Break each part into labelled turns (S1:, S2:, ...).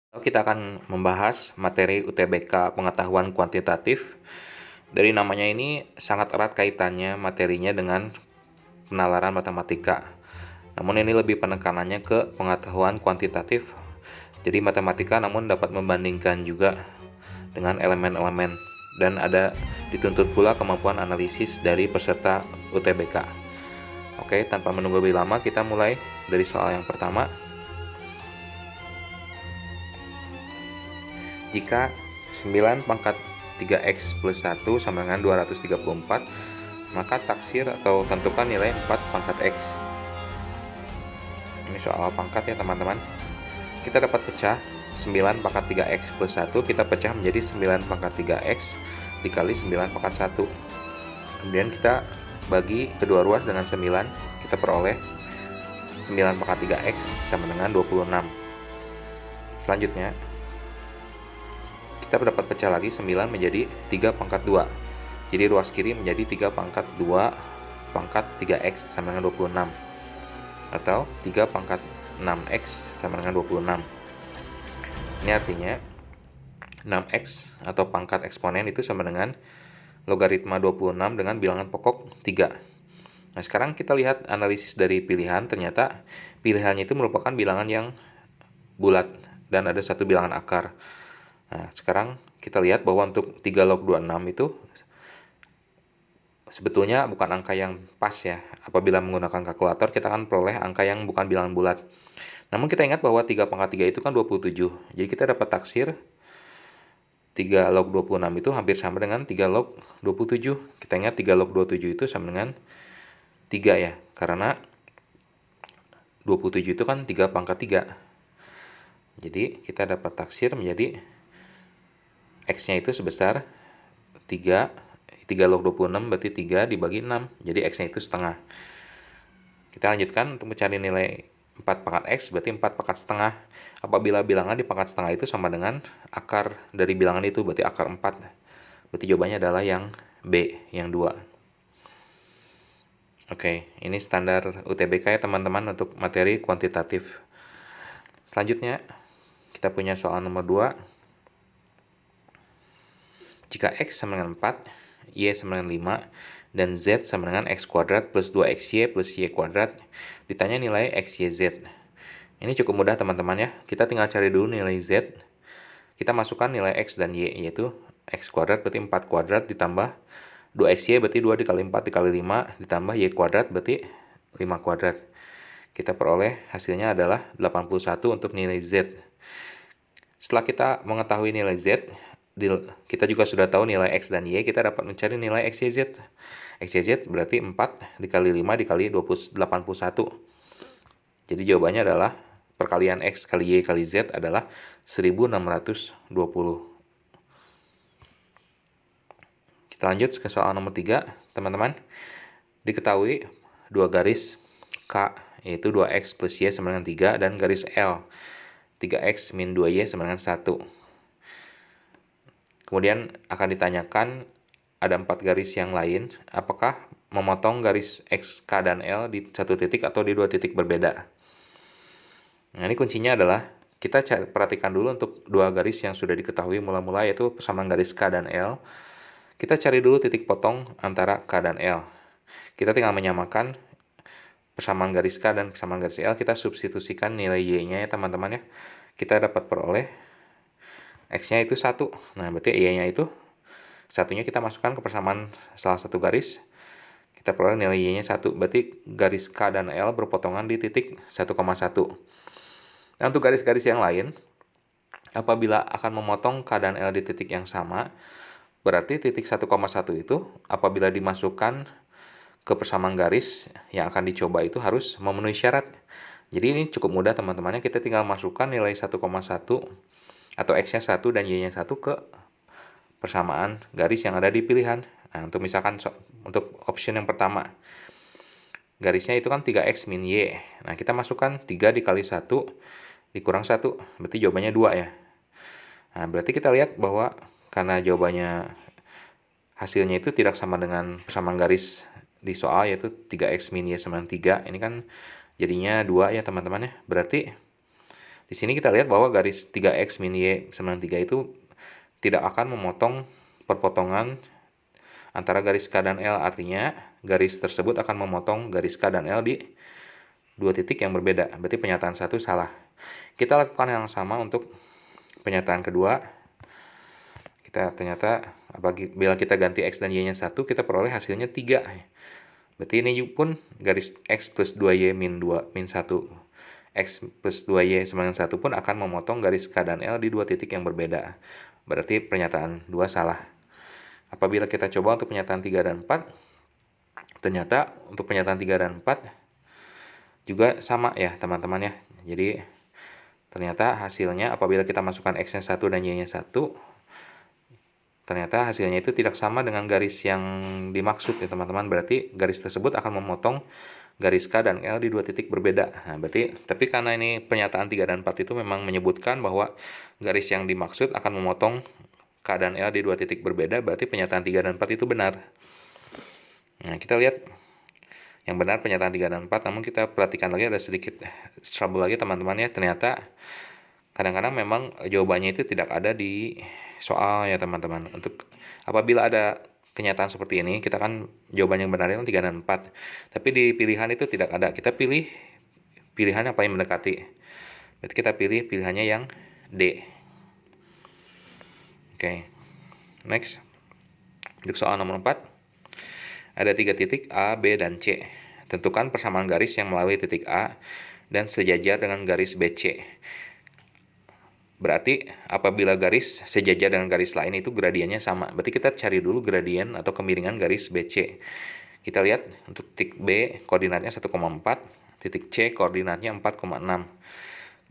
S1: Kita akan membahas materi UTBK pengetahuan kuantitatif. Dari namanya ini sangat erat kaitannya materinya dengan penalaran matematika. Namun ini lebih penekanannya ke pengetahuan kuantitatif. Jadi matematika namun dapat membandingkan juga dengan elemen-elemen dan ada dituntut pula kemampuan analisis dari peserta UTBK. Oke, tanpa menunggu lebih lama kita mulai dari soal yang pertama. Jika 9 pangkat 3x plus 1 sama dengan 234, maka taksir atau tentukan nilai 4 pangkat x. Ini soal pangkat ya teman-teman. Kita dapat pecah 9 pangkat 3x plus 1, kita pecah menjadi 9 pangkat 3x dikali 9 pangkat 1. Kemudian kita bagi kedua ruas dengan 9, kita peroleh 9 pangkat 3x sama dengan 26. Selanjutnya kita dapat pecah lagi 9 menjadi 3 pangkat 2. Jadi ruas kiri menjadi 3 pangkat 2 pangkat 3x sama dengan 26. Atau 3 pangkat 6x sama dengan 26. Ini artinya 6x atau pangkat eksponen itu sama dengan logaritma 26 dengan bilangan pokok 3. Nah, sekarang kita lihat analisis dari pilihan. Ternyata pilihannya itu merupakan bilangan yang bulat dan ada satu bilangan akar. Nah, sekarang kita lihat bahwa untuk 3 log 26 itu sebetulnya bukan angka yang pas ya. Apabila menggunakan kalkulator kita akan peroleh angka yang bukan bilangan bulat. Namun kita ingat bahwa 3 pangkat 3 itu kan 27. Jadi kita dapat taksir 3 log 26 itu hampir sama dengan 3 log 27. Kita ingat 3 log 27 itu sama dengan 3 ya. Karena 27 itu kan 3 pangkat 3. Jadi kita dapat taksir menjadi X-nya itu sebesar 3 log 26 berarti 3 dibagi 6. Jadi X-nya itu setengah. Kita lanjutkan untuk mencari nilai 4 pangkat X berarti 4 pangkat setengah. Apabila bilangan di pangkat setengah itu sama dengan akar dari bilangan itu berarti akar 4. Berarti jawabannya adalah yang B, yang 2. Oke, ini standar UTBK ya teman-teman untuk materi kuantitatif. Selanjutnya kita punya soal nomor 2. Jika X sama dengan 4, Y sama dengan 5, dan Z sama dengan X kuadrat plus 2XY plus Y kuadrat, ditanya nilai X, Y, Z. Ini cukup mudah teman-teman ya. Kita tinggal cari dulu nilai Z. Kita masukkan nilai X dan Y, yaitu X kuadrat berarti 4 kuadrat ditambah 2XY berarti 2 dikali 4 dikali 5, ditambah Y kuadrat berarti 5 kuadrat. Kita peroleh hasilnya adalah 81 untuk nilai Z. Setelah kita mengetahui nilai Z, kita juga sudah tahu nilai X dan Y, kita dapat mencari nilai X, Y, Z. X, Y, Z berarti 4 dikali 5 dikali 81. Jadi jawabannya adalah perkalian X kali Y kali Z adalah 1620. Kita lanjut ke soal nomor 3, teman-teman. Diketahui dua garis K, yaitu 2X plus Y sama dengan 3, dan garis L, 3X min 2Y sama dengan 1. Kemudian akan ditanyakan ada 4 garis yang lain, apakah memotong garis X, K, dan L di satu titik atau di 2 titik berbeda. Nah, ini kuncinya adalah kita perhatikan dulu untuk 2 garis yang sudah diketahui mula-mula, yaitu persamaan garis K dan L. Kita cari dulu titik potong antara K dan L. Kita tinggal menyamakan persamaan garis K dan persamaan garis L, kita substitusikan nilai Y-nya ya teman-teman ya. Kita dapat peroleh X-nya itu 1. Nah, berarti Y-nya itu satunya kita masukkan ke persamaan salah satu garis. Kita peroleh nilai Y-nya 1. Berarti garis K dan L berpotongan di titik 1,1. Nah, untuk garis-garis yang lain, apabila akan memotong K dan L di titik yang sama, berarti titik 1,1 itu apabila dimasukkan ke persamaan garis yang akan dicoba itu harus memenuhi syarat. Jadi ini cukup mudah teman-temannya, kita tinggal masukkan nilai 1,1 atau X-nya 1 dan Y-nya 1 ke persamaan garis yang ada di pilihan. Nah, untuk misalkan untuk option yang pertama, garisnya itu kan 3X min Y. Nah, kita masukkan 3 dikali 1 dikurang 1, berarti jawabannya 2 ya. Nah, berarti kita lihat bahwa karena jawabannya hasilnya itu tidak sama dengan persamaan garis di soal, yaitu 3X min Y sama dengan 3. Ini kan jadinya 2 ya teman-teman ya. Berarti Di sini kita lihat bahwa garis 3x min y sama dengan 3 itu tidak akan memotong perpotongan antara garis K dan L. Artinya garis tersebut akan memotong garis K dan L di dua titik yang berbeda. Berarti pernyataan satu salah. Kita lakukan yang sama untuk pernyataan kedua. Kita ternyata bila kita ganti x dan y-nya 1, kita peroleh hasilnya 3. Berarti ini pun garis x plus 2y min 2 min 1 x plus 2y sama dengan 1 pun akan memotong garis K dan L di dua titik yang berbeda. Berarti pernyataan 2 salah. Apabila kita coba untuk pernyataan 3 dan 4, ternyata untuk pernyataan 3 dan 4 juga sama ya teman-teman ya. Jadi ternyata hasilnya apabila kita masukkan x-nya 1 dan y-nya 1, ternyata hasilnya itu tidak sama dengan garis yang dimaksud ya teman-teman. Berarti garis tersebut akan memotong garis K dan L di dua titik berbeda. Nah, tapi karena ini pernyataan 3 dan 4 itu memang menyebutkan bahwa garis yang dimaksud akan memotong K dan L di dua titik berbeda, berarti pernyataan 3 dan 4 itu benar. Nah, kita lihat yang benar pernyataan 3 dan 4, namun kita perhatikan lagi ada sedikit trouble lagi teman-teman ya. Ternyata kadang-kadang memang jawabannya itu tidak ada di soal ya teman-teman. Untuk apabila ada kenyataan seperti ini, kita kan jawaban yang benar itu 3 dan 4. Tapi di pilihan itu tidak ada. Kita pilih pilihan yang paling mendekati. Berarti kita pilih pilihannya yang D. Oke. Next. Untuk soal nomor 4. Ada 3 titik A, B, dan C. Tentukan persamaan garis yang melalui titik A dan sejajar dengan garis BC. Berarti apabila garis sejajar dengan garis lain itu gradiennya sama. Berarti kita cari dulu gradien atau kemiringan garis BC. Kita lihat untuk titik B koordinatnya 1,4, titik C koordinatnya 4,6.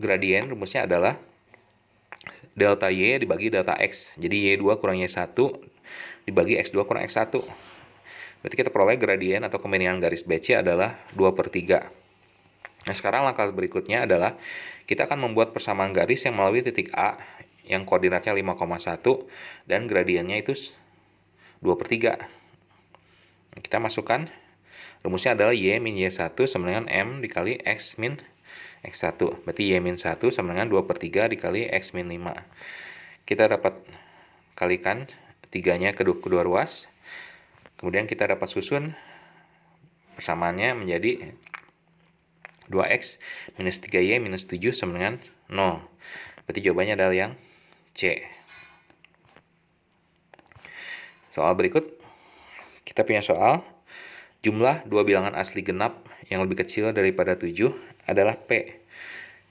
S1: Gradien rumusnya adalah delta Y dibagi delta X. Jadi Y2 kurang Y1 dibagi X2 kurang X1. Berarti kita peroleh gradien atau kemiringan garis BC adalah 2/3. Nah, sekarang langkah berikutnya adalah kita akan membuat persamaan garis yang melalui titik A yang koordinatnya 5,1 dan gradiennya itu 2/3. Nah, kita masukkan rumusnya adalah Y min Y1 sama dengan M dikali X min X1. Berarti Y min 1 sama dengan 2/3 dikali X min 5. Kita dapat kalikan 3-nya kedua ruas. Kemudian kita dapat susun persamaannya menjadi 2x minus 3y minus 7 sama dengan 0. Berarti jawabannya adalah yang C. Soal berikut. Kita punya soal. Jumlah dua bilangan asli genap yang lebih kecil daripada 7 adalah P.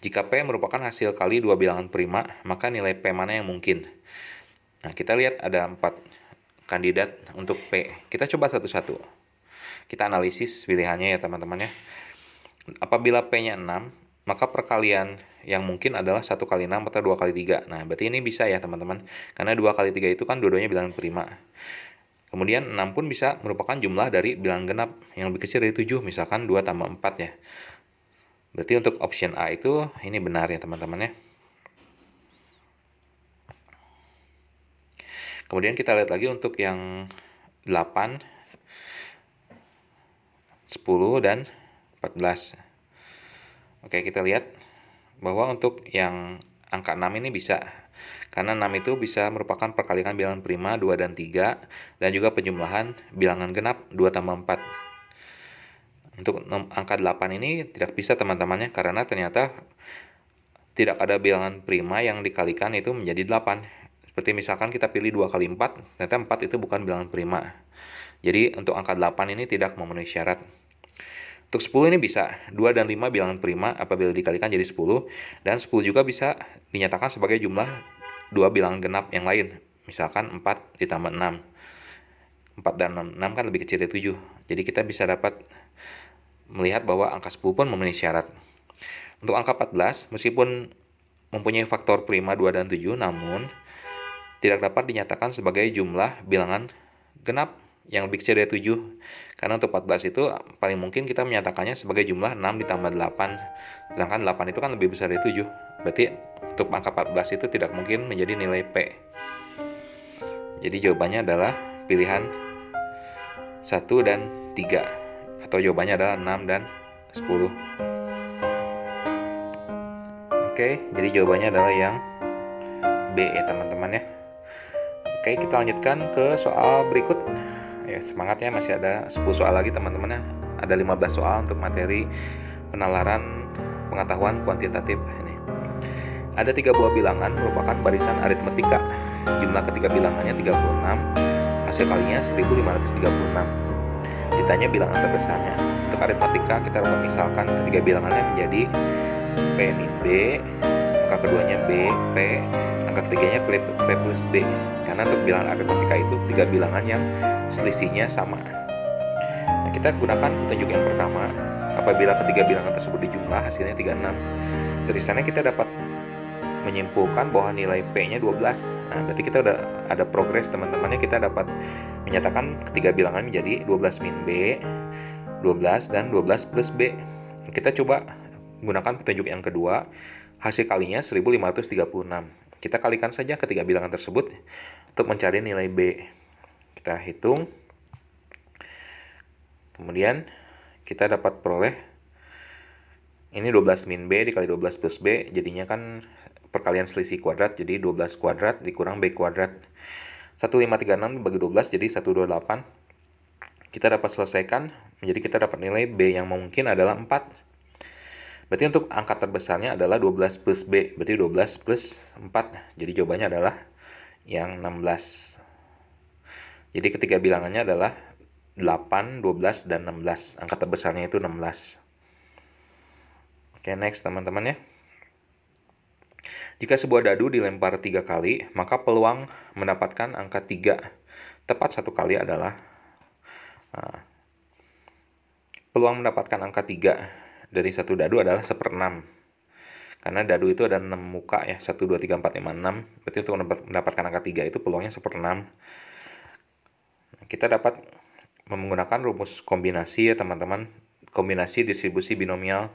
S1: Jika P merupakan hasil kali dua bilangan prima, maka nilai P mana yang mungkin? Nah, kita lihat ada 4 kandidat untuk P. Kita coba satu-satu. Kita analisis pilihannya ya teman-teman ya. Apabila P-nya 6, maka perkalian yang mungkin adalah 1 kali 6 atau 2 kali 3. Nah, berarti ini bisa ya teman-teman. Karena 2 kali 3 itu kan dua-duanya bilangan prima. Kemudian 6 pun bisa merupakan jumlah dari bilangan genap yang lebih kecil dari 7. Misalkan 2 tambah 4 ya. Berarti untuk option A itu ini benar ya teman-teman ya. Kemudian kita lihat lagi untuk yang 8, 10, dan 14. Oke, kita lihat bahwa untuk yang angka 6 ini bisa. Karena 6 itu bisa merupakan perkalian bilangan prima 2 dan 3 dan juga penjumlahan bilangan genap 2 tambah 4. Untuk angka 8 ini tidak bisa teman-temannya karena ternyata tidak ada bilangan prima yang dikalikan itu menjadi 8. Seperti misalkan kita pilih 2 kali 4, ternyata 4 itu bukan bilangan prima. Jadi untuk angka 8 ini tidak memenuhi syarat. Untuk 10 ini bisa, 2 dan 5 bilangan prima apabila dikalikan jadi 10, dan 10 juga bisa dinyatakan sebagai jumlah 2 bilangan genap yang lain. Misalkan 4 ditambah 6. 4 dan 6 kan lebih kecil dari 7. Jadi kita bisa dapat melihat bahwa angka 10 pun memenuhi syarat. Untuk angka 14, meskipun mempunyai faktor prima 2 dan 7, namun tidak dapat dinyatakan sebagai jumlah bilangan genap yang lebih kecil dari 7. Karena untuk 14 itu paling mungkin kita menyatakannya sebagai jumlah 6 ditambah 8. Sedangkan 8 itu kan lebih besar dari 7. Berarti untuk angka 14 itu tidak mungkin menjadi nilai P. Jadi jawabannya adalah pilihan 1 dan 3. Atau jawabannya adalah 6 dan 10. Oke, jadi jawabannya adalah yang B ya teman-teman ya. Oke, kita lanjutkan ke soal berikut. Ya, semangat ya, masih ada 10 soal lagi teman-teman ya. Ada 15 soal untuk materi penalaran pengetahuan kuantitatif ini. Ada 3 buah bilangan merupakan barisan aritmetika. Jumlah ketiga bilangannya 36, hasil kalinya 1536. Ditanya bilangan terbesarnya. Untuk aritmetika kita dapat misalkan ketiga bilangannya menjadi P min B, angka keduanya B, P, angka ketiganya P plus B. Karena untuk bilangan aritmetika itu tiga bilangan yang selisihnya sama. Nah, kita gunakan petunjuk yang pertama. Apabila ketiga bilangan tersebut dijumlah, hasilnya 36. Dari sana kita dapat menyimpulkan bahwa nilai P-nya 12. Nah, berarti kita udah ada progres teman-teman ya. Kita dapat menyatakan ketiga bilangan menjadi 12 min B, 12 dan 12 plus B. Kita coba gunakan petunjuk yang kedua, hasil kalinya 1536. Kita kalikan saja ketiga bilangan tersebut untuk mencari nilai B. Kita hitung. Kemudian kita dapat peroleh ini 12 min B dikali 12 plus B, jadinya kan perkalian selisih kuadrat, jadi 12 kuadrat dikurang B kuadrat. 1536 dibagi 12 jadi 128. Kita dapat selesaikan, menjadi kita dapat nilai B yang mungkin adalah 4. Berarti untuk angka terbesarnya adalah 12 plus B, berarti 12 plus 4. Jadi jawabannya adalah yang 16. Jadi ketiga bilangannya adalah 8, 12, dan 16. Angka terbesarnya itu 16. Oke, next teman-teman ya. Jika sebuah dadu dilempar 3 kali, maka peluang mendapatkan angka 3 tepat 1 kali adalah peluang mendapatkan angka 3 dari satu dadu adalah 1/6. Karena dadu itu ada 6 muka ya, 1, 2, 3, 4, 5, 6. Berarti untuk mendapatkan angka 3 itu peluangnya 1/6. Kita dapat menggunakan rumus kombinasi ya teman-teman. Kombinasi distribusi binomial.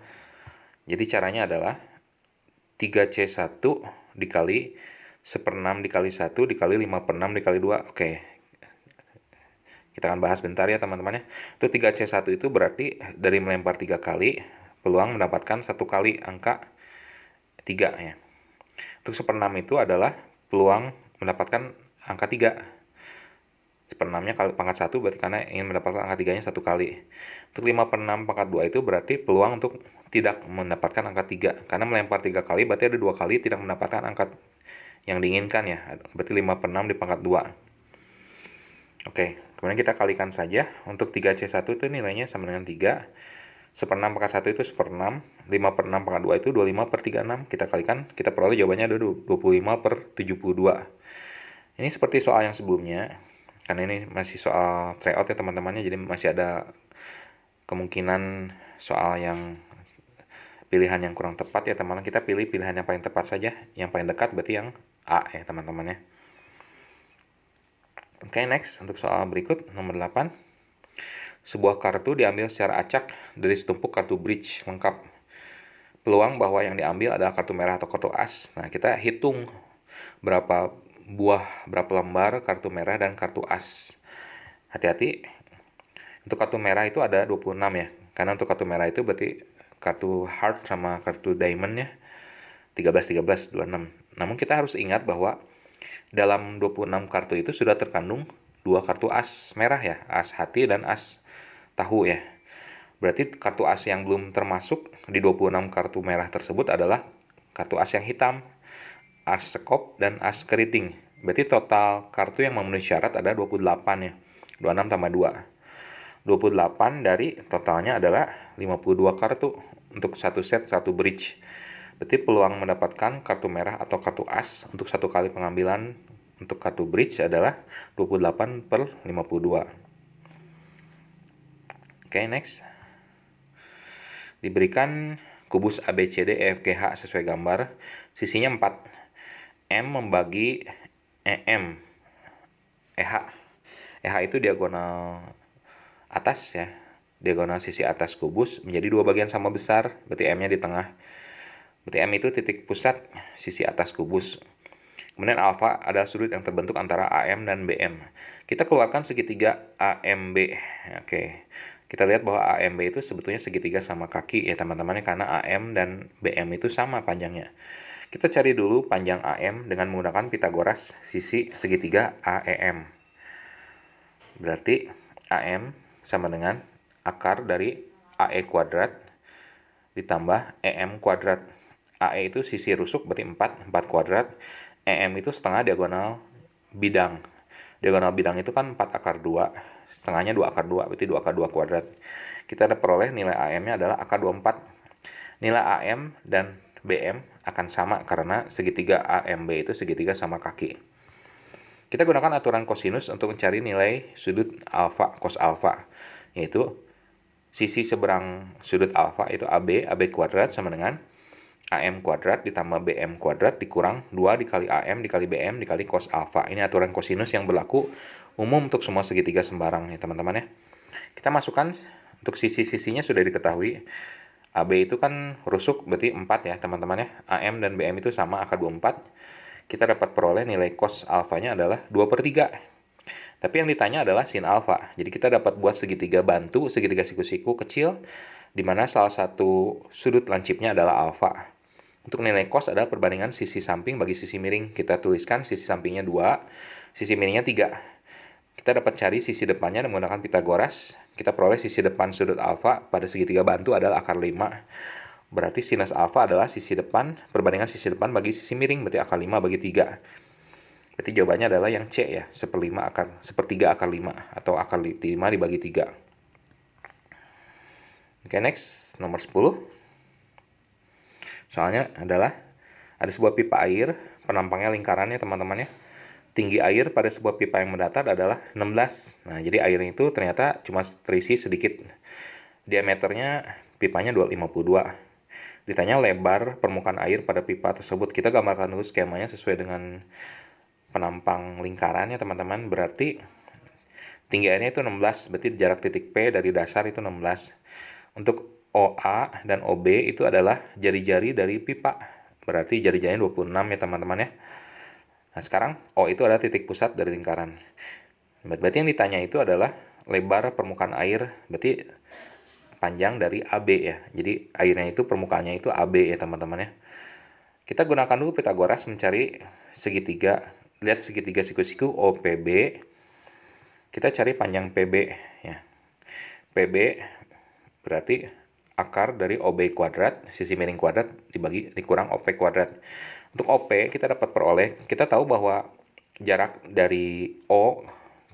S1: Jadi caranya adalah 3C1 dikali 1/6 dikali 1 dikali 5/6 dikali 2. Oke. Kita akan bahas bentar ya teman-teman ya. Itu 3C1 itu berarti dari melempar 3 kali, peluang mendapatkan 1 kali angka 3 ya. Untuk 1/6 itu adalah peluang mendapatkan angka 3. 1/6-nya kali pangkat 1 berarti karena ingin mendapatkan angka 3-nya 1 kali. Untuk 5/6 pangkat 2 itu berarti peluang untuk tidak mendapatkan angka 3. Karena melempar 3 kali berarti ada 2 kali tidak mendapatkan angka yang diinginkan ya. Berarti 5/6 di pangkat 2. Oke, kemudian kita kalikan saja. Untuk 3C1 itu nilainya sama dengan 3. 1/6 pangkat 1 itu 1/6. 5/6 pangkat 2 itu 25/36. Kita kalikan, kita peroleh jawabannya ada 25/72. Ini seperti soal yang sebelumnya. Karena ini masih soal tryout ya teman-temannya, jadi masih ada kemungkinan soal yang pilihan yang kurang tepat ya teman-teman. Kita pilih pilihan yang paling tepat saja. Yang paling dekat berarti yang A ya teman-teman ya. Oke, next untuk soal berikut nomor 8. Sebuah kartu diambil secara acak dari setumpuk kartu bridge lengkap. Peluang bahwa yang diambil adalah kartu merah atau kartu as. Nah, kita hitung berapa lembar kartu merah dan kartu as. Hati-hati. Untuk kartu merah itu ada 26 ya. Karena untuk kartu merah itu berarti kartu heart sama kartu diamond ya. 13, 13, 26. Namun kita harus ingat bahwa dalam 26 kartu itu sudah terkandung 2 kartu as merah ya. As hati dan as tahu ya. Berarti kartu as yang belum termasuk di 26 kartu merah tersebut adalah kartu as yang hitam, as sekop, dan as keriting. Berarti total kartu yang memenuhi syarat ada 28 ya. 26 tambah 2. 28 dari totalnya adalah 52 kartu untuk satu set, satu bridge. Berarti peluang mendapatkan kartu merah atau kartu as untuk satu kali pengambilan untuk kartu bridge adalah 28/52. Oke, next. Diberikan kubus ABCD EFGH sesuai gambar, sisinya 4. M membagi EM. EH. EH itu diagonal atas ya. Diagonal sisi atas kubus menjadi 2 bagian sama besar, berarti M-nya di tengah. Berarti M itu titik pusat sisi atas kubus. Kemudian alfa adalah sudut yang terbentuk antara AM dan BM. Kita keluarkan segitiga AMB. Oke. Kita lihat bahwa AMB itu sebetulnya segitiga sama kaki ya teman-teman, karena AM dan BM itu sama panjangnya. Kita cari dulu panjang AM dengan menggunakan Pitagoras sisi segitiga AEM. Berarti AM sama dengan akar dari AE kuadrat ditambah EM kuadrat. AE itu sisi rusuk berarti 4 kuadrat. EM itu setengah diagonal bidang. Diagonal bidang itu kan 4 akar 2. Setengahnya 2 akar 2, berarti 2 akar 2 kuadrat. Kita ada peroleh nilai AM-nya adalah akar 24. Nilai AM dan BM akan sama karena segitiga AMB itu segitiga sama kaki. Kita gunakan aturan kosinus untuk mencari nilai sudut alfa cos alfa, yaitu sisi seberang sudut alfa itu AB kuadrat sama dengan AM kuadrat ditambah BM kuadrat dikurang 2 dikali AM dikali BM dikali cos alfa. Ini aturan kosinus yang berlaku umum untuk semua segitiga sembarang ya teman-teman ya. Kita masukkan untuk sisi-sisinya sudah diketahui. AB itu kan rusuk berarti 4 ya teman-teman ya. AM dan BM itu sama akar 24. Kita dapat peroleh nilai cos alfanya adalah 2/3. Tapi yang ditanya adalah sin alfa. Jadi kita dapat buat segitiga bantu, segitiga siku-siku kecil, di mana salah satu sudut lancipnya adalah alfa. Untuk nilai cos adalah perbandingan sisi samping bagi sisi miring. Kita tuliskan sisi sampingnya 2, sisi miringnya 3. Kita dapat cari sisi depannya menggunakan Pitagoras. Kita peroleh sisi depan sudut alfa pada segitiga bantu adalah akar 5. Berarti sinus alfa adalah sisi depan, perbandingan sisi depan bagi sisi miring, berarti akar 5 bagi 3. Berarti jawabannya adalah yang C ya, 1/3 akar 5, atau akar 5 dibagi 3. Oke, next, nomor 10. Soalnya adalah, ada sebuah pipa air, penampangnya lingkarannya teman-teman ya. Tinggi air pada sebuah pipa yang mendatar adalah 16. Nah, jadi airnya itu ternyata cuma terisi sedikit. Diameternya pipanya 252. Ditanya lebar permukaan air pada pipa tersebut. Kita gambarkan dulu skemanya sesuai dengan penampang lingkarannya teman-teman. Berarti tinggi airnya itu 16, berarti jarak titik P dari dasar itu 16. Untuk OA dan OB itu adalah jari-jari dari pipa. Berarti jari-jarinya 26 ya teman-teman ya. Nah, sekarang O itu adalah titik pusat dari lingkaran. Berarti yang ditanya itu adalah lebar permukaan air, berarti panjang dari AB ya. Jadi airnya itu permukaannya itu AB ya teman-teman ya. Kita gunakan dulu Pitagoras mencari segitiga. Lihat segitiga siku-siku OPB. Kita cari panjang PB ya. PB berarti akar dari OB kuadrat, sisi miring kuadrat dikurang OP kuadrat. Untuk OP kita dapat peroleh, kita tahu bahwa jarak dari O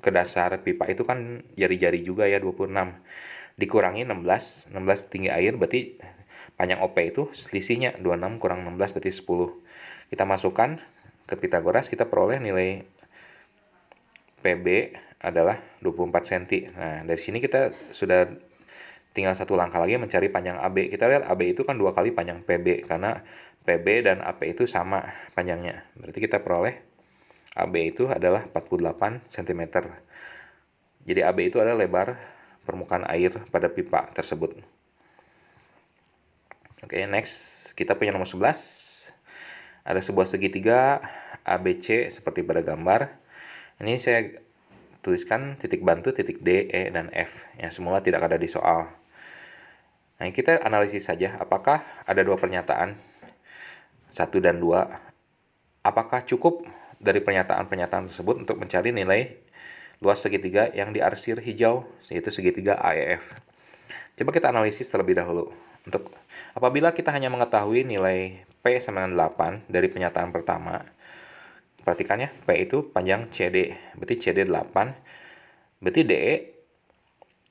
S1: ke dasar pipa itu kan jari-jari juga ya, 26. Dikurangi 16 tinggi air berarti panjang OP itu selisihnya 26 kurang 16 berarti 10. Kita masukkan ke Pitagoras, kita peroleh nilai PB adalah 24 cm. Nah, dari sini kita sudah tinggal satu langkah lagi mencari panjang AB. Kita lihat AB itu kan 2 kali panjang PB, karena PB dan AP itu sama panjangnya. Berarti kita peroleh AB itu adalah 48 cm. Jadi AB itu adalah lebar permukaan air pada pipa tersebut. Oke, next. Kita punya nomor 11. Ada sebuah segitiga ABC seperti pada gambar. Ini saya tuliskan titik bantu, titik D, E, dan F. Yang semula tidak ada di soal. Nah, kita analisis saja apakah ada dua pernyataan, 1 dan 2. Apakah cukup dari pernyataan-pernyataan tersebut untuk mencari nilai luas segitiga yang diarsir hijau, yaitu segitiga AEF. Coba kita analisis terlebih dahulu. Untuk apabila kita hanya mengetahui nilai P sama dengan 8 dari pernyataan pertama, perhatikan ya, P itu panjang CD, berarti CD 8, berarti DE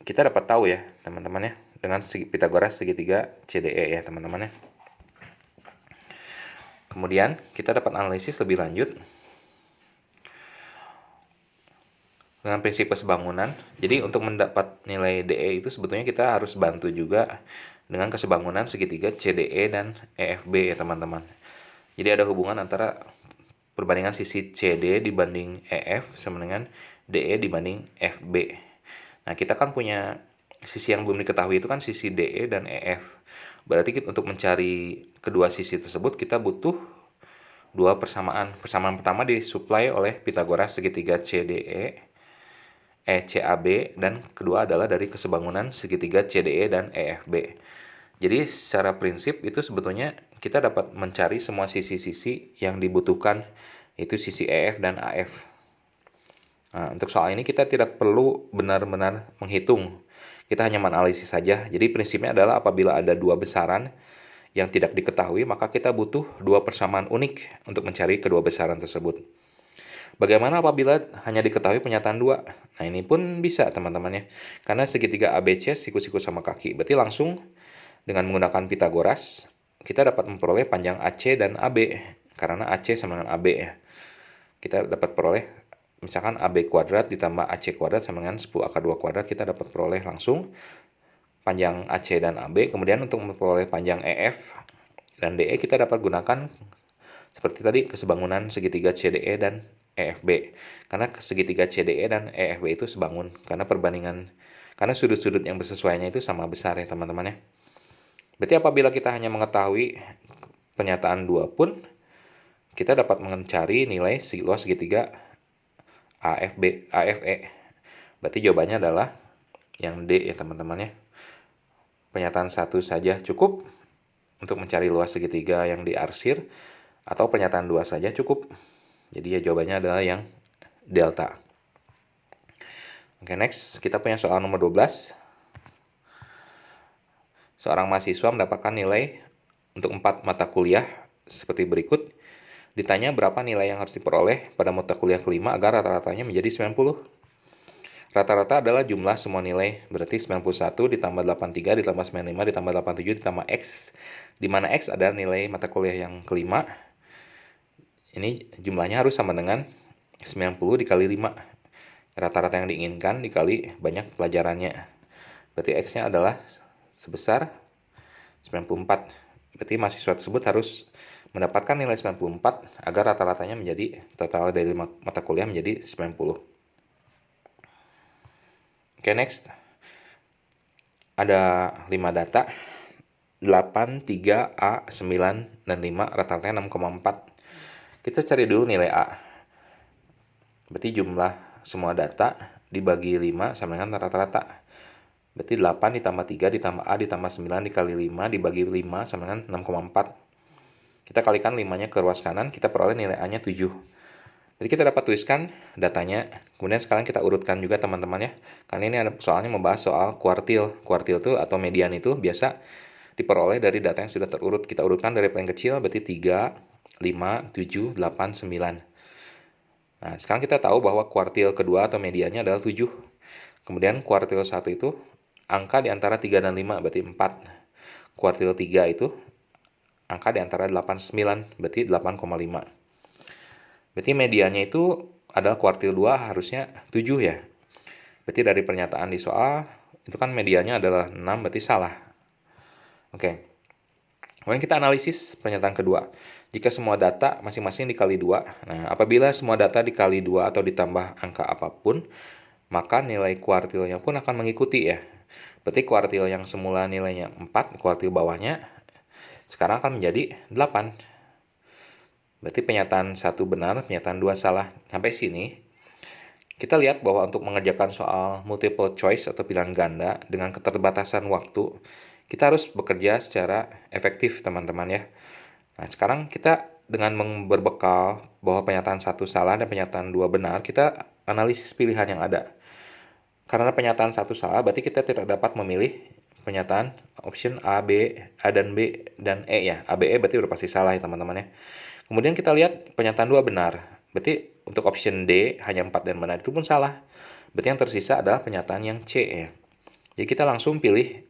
S1: kita dapat tahu ya teman-teman ya, dengan Pitagoras segitiga CDE ya teman-teman ya. Kemudian kita dapat analisis lebih lanjut dengan prinsip kesebangunan. Jadi untuk mendapat nilai DE itu sebetulnya kita harus bantu juga dengan kesebangunan segitiga CDE dan EFB ya teman-teman. Jadi ada hubungan antara perbandingan sisi CD dibanding EF sama dengan DE dibanding FB. Nah, kita kan punya sisi yang belum diketahui itu kan sisi DE dan EF. Berarti untuk mencari kedua sisi tersebut kita butuh dua persamaan. Persamaan pertama disuplai oleh Pitagoras segitiga CDE ECAB, dan kedua adalah dari kesebangunan segitiga CDE dan EFB. Jadi secara prinsip itu sebetulnya kita dapat mencari semua sisi-sisi yang dibutuhkan, yaitu sisi EF dan AF. Nah, untuk soal ini kita tidak perlu benar-benar menghitung, kita hanya menganalisis saja. Jadi prinsipnya adalah apabila ada dua besaran yang tidak diketahui, maka kita butuh dua persamaan unik untuk mencari kedua besaran tersebut. Bagaimana apabila hanya diketahui penyataan dua? Nah, ini pun bisa teman-teman ya. Karena segitiga ABC siku-siku sama kaki. Berarti langsung dengan menggunakan Pitagoras, kita dapat memperoleh panjang AC dan AB. Karena AC sama dengan AB ya. Kita dapat peroleh, misalkan AB kuadrat ditambah AC kuadrat sama dengan 10 akar 2 kuadrat, kita dapat peroleh langsung panjang AC dan AB. Kemudian untuk memperoleh panjang EF dan DE, kita dapat gunakan seperti tadi kesebangunan segitiga CDE dan EFB. Karena segitiga CDE dan EFB itu sebangun. Karena sudut-sudut yang bersesuaiannya itu sama besar ya teman-teman ya. Berarti apabila kita hanya mengetahui penyataan dua pun, kita dapat mencari nilai luas segitiga AFE. Berarti jawabannya adalah yang D ya teman-teman ya. Penyataan satu saja cukup untuk mencari luas segitiga yang diarsir, atau pernyataan dua saja cukup. Jadi ya jawabannya adalah yang delta. Oke, next kita punya soal nomor 12. Seorang mahasiswa mendapatkan nilai untuk 4 mata kuliah seperti berikut. Ditanya berapa nilai yang harus diperoleh pada mata kuliah kelima agar rata-ratanya menjadi 90. Rata-rata adalah jumlah semua nilai, berarti 91 ditambah 83 ditambah 95 ditambah 87 ditambah X, di mana X adalah nilai mata kuliah yang kelima. Ini jumlahnya harus sama dengan 90 dikali 5. Rata-rata yang diinginkan dikali banyak pelajarannya. Berarti X-nya adalah sebesar 94. Berarti mahasiswa tersebut harus mendapatkan nilai 94 agar rata-ratanya menjadi total dari 5 mata kuliah menjadi 90. Oke, next. Ada 5 data. 8, 3, A, 9, dan 5, rata-ratanya 6,4. Kita cari dulu nilai A. Berarti jumlah semua data dibagi 5 sama dengan rata-rata. Berarti 8 ditambah 3 ditambah A ditambah 9 dikali 5 dibagi 5 sama dengan 6,4. Kita kalikan 5-nya ke ruas kanan, kita peroleh nilai A-nya 7. Jadi kita dapat tuliskan datanya. Kemudian sekarang kita urutkan juga teman-teman ya. Karena ini ada soalnya membahas soal kuartil. Kuartil itu atau median itu biasa diperoleh dari data yang sudah terurut. Kita urutkan dari paling kecil, berarti 3, 5, 7, 8, 9. Nah, sekarang kita tahu bahwa kuartil kedua atau mediannya adalah 7. Kemudian kuartil 1 itu angka di antara 3 dan 5, berarti 4. Kuartil 3 itu angka di antara 8 dan 9, berarti 8,5. Berarti mediannya itu adalah kuartil 2 harusnya 7 ya. Berarti dari pernyataan di soal, itu kan mediannya adalah 6, berarti salah. Oke. Kemudian kita analisis pernyataan kedua. Jika semua data masing-masing dikali 2, nah apabila semua data dikali 2 atau ditambah angka apapun, maka nilai kuartilnya pun akan mengikuti ya. Berarti kuartil yang semula nilainya 4, kuartil bawahnya sekarang akan menjadi 8. Berarti pernyataan 1 benar, pernyataan 2 salah. Sampai sini, kita lihat bahwa untuk mengerjakan soal multiple choice atau pilihan ganda dengan keterbatasan waktu, kita harus bekerja secara efektif teman-teman ya. Nah, sekarang kita dengan berbekal bahwa pernyataan 1 salah dan pernyataan 2 benar, kita analisis pilihan yang ada. Karena pernyataan 1 salah, berarti kita tidak dapat memilih pernyataan option A, B, A dan B dan E ya. A, B, E berarti udah pasti salah ya teman-teman ya. Kemudian kita lihat pernyataan 2 benar. Berarti untuk option D hanya 4 dan benar itu pun salah. Berarti yang tersisa adalah pernyataan yang C ya. Jadi kita langsung pilih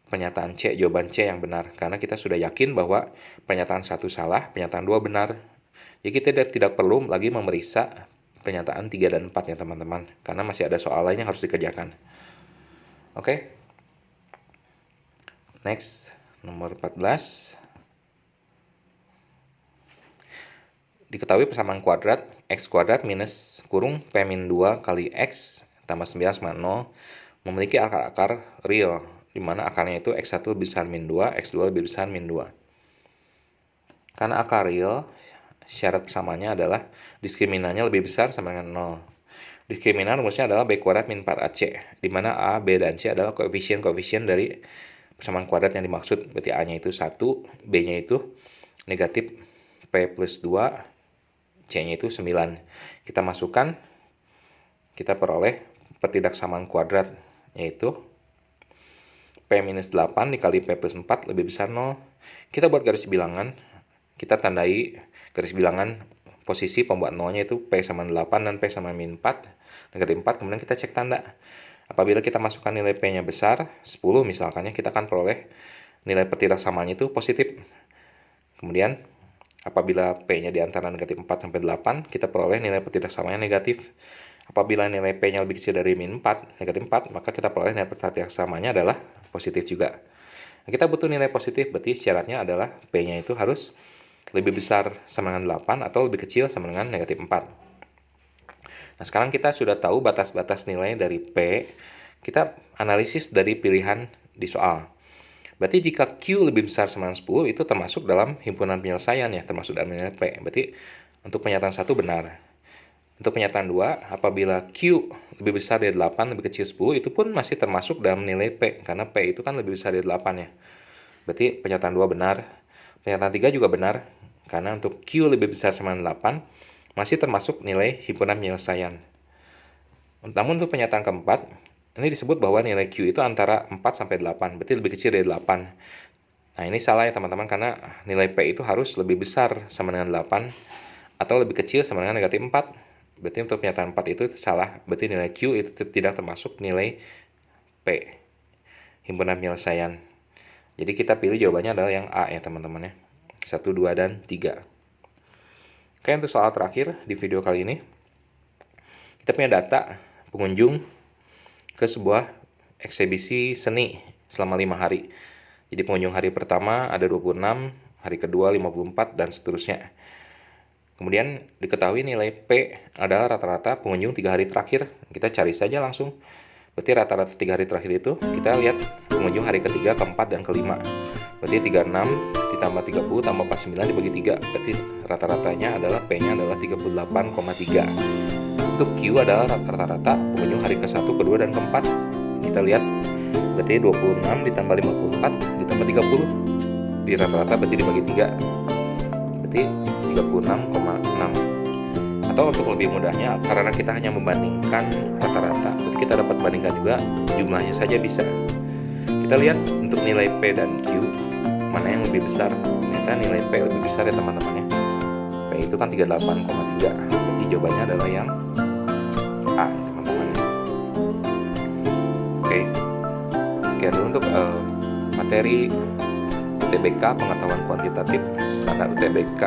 S1: pernyataan C, jawaban C yang benar. Karena kita sudah yakin bahwa pernyataan 1 salah, pernyataan 2 benar. Jadi kita tidak perlu lagi memeriksa pernyataan 3 dan 4 ya teman-teman. Karena masih ada soal lain yang harus dikerjakan. Oke. Next, nomor 14. Diketahui persamaan kuadrat X kuadrat minus kurung P min 2 kali X tambah 9 sama 0 memiliki akar-akar real, di mana akarnya itu X1 lebih besar min 2, X2 lebih besar min 2. Karena akar real, syarat persamaannya adalah diskriminannya lebih besar sama dengan 0. Diskriminant rumusnya adalah B kuadrat min 4AC, di mana A, B, dan C adalah koefisien-koefisien dari persamaan kuadrat yang dimaksud. Berarti A-nya itu 1, B-nya itu negatif P plus 2, C-nya itu 9. Kita masukkan, kita peroleh pertidaksamaan kuadrat, yaitu P minus 8 dikali P plus 4 lebih besar 0. Kita buat garis bilangan, kita tandai garis bilangan posisi pembuat nolnya itu P sama 8 dan P sama min 4, negatif 4, kemudian kita cek tanda. Apabila kita masukkan nilai P-nya besar, 10 misalkannya, kita akan peroleh nilai pertidaksamaannya itu positif. Kemudian, apabila P-nya di antara negatif 4 sampai 8, kita peroleh nilai pertidaksamaannya negatif. Apabila nilai P-nya lebih kecil dari min 4, negatif 4, maka kita peroleh nilai pertidaksamaannya adalah positif juga. Nah, kita butuh nilai positif, berarti syaratnya adalah P-nya itu harus lebih besar sama dengan 8 atau lebih kecil sama dengan negatif 4. Nah, sekarang kita sudah tahu batas-batas nilai dari P. Kita analisis dari pilihan di soal. Berarti jika Q lebih besar sama dengan 10, itu termasuk dalam himpunan penyelesaian ya, termasuk dalam nilai P. Berarti untuk pernyataan 1 benar. Untuk pernyataan 2, apabila Q lebih besar dari 8, lebih kecil 10, itu pun masih termasuk dalam nilai P. Karena P itu kan lebih besar dari 8 ya. Berarti pernyataan 2 benar. Pernyataan 3 juga benar, karena untuk Q lebih besar sama dengan 8, masih termasuk nilai himpunan penyelesaian. Namun untuk pernyataan keempat, ini disebut bahwa nilai Q itu antara 4 sampai 8, berarti lebih kecil dari 8. Nah, ini salah ya teman-teman, karena nilai P itu harus lebih besar sama dengan 8, atau lebih kecil sama dengan negatif 4. Berarti untuk pernyataan 4 itu salah, berarti nilai Q itu tidak termasuk nilai P, himpunan penyelesaian. Jadi kita pilih jawabannya adalah yang A ya teman-teman ya. 1, 2, dan 3. Oke, untuk soal terakhir di video kali ini, kita punya data pengunjung ke sebuah eksebisi seni selama 5 hari. Jadi pengunjung hari pertama ada 26, hari kedua 54, dan seterusnya. Kemudian diketahui nilai P adalah rata-rata pengunjung 3 hari terakhir. Kita cari saja langsung. Berarti rata-rata 3 hari terakhir itu, kita lihat pengunjung hari ketiga, keempat, dan kelima. Berarti 36 ditambah 30 tambah 49 dibagi 3. Berarti rata-ratanya adalah P-nya adalah 38,3. Untuk Q adalah rata-rata pengunjung hari ke-1, kedua, dan keempat. Kita lihat, berarti 26 ditambah 54 ditambah 30. Di rata-rata berarti dibagi 3. Berarti 36,6. Atau untuk lebih mudahnya, karena kita hanya membandingkan rata-rata, berarti kita dapat bandingkan juga jumlahnya saja bisa. Kita lihat untuk nilai P dan Q, mana yang lebih besar. Ternyata nilai P lebih besar ya teman-teman ya. P itu kan 38,3. Jadi jawabannya adalah yang A teman-teman. Oke. Sekian dulu untuk materi UTBK, pengetahuan kuantitatif standar UTBK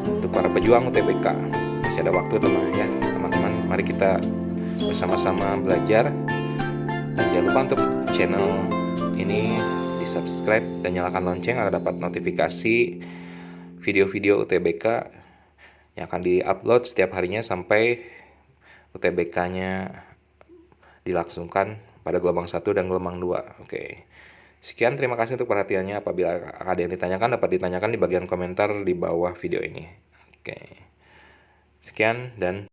S1: untuk para pejuang UTBK. Masih ada waktu teman-teman. Mari kita bersama-sama belajar. Dan jangan lupa untuk channel ini di subscribe dan nyalakan lonceng agar dapat notifikasi video-video UTBK yang akan di-upload setiap harinya sampai UTBK-nya dilangsungkan pada gelombang 1 dan gelombang 2. Oke. Sekian, terima kasih untuk perhatiannya. Apabila ada yang ditanyakan, dapat ditanyakan di bagian komentar di bawah video ini. Oke. Sekian dan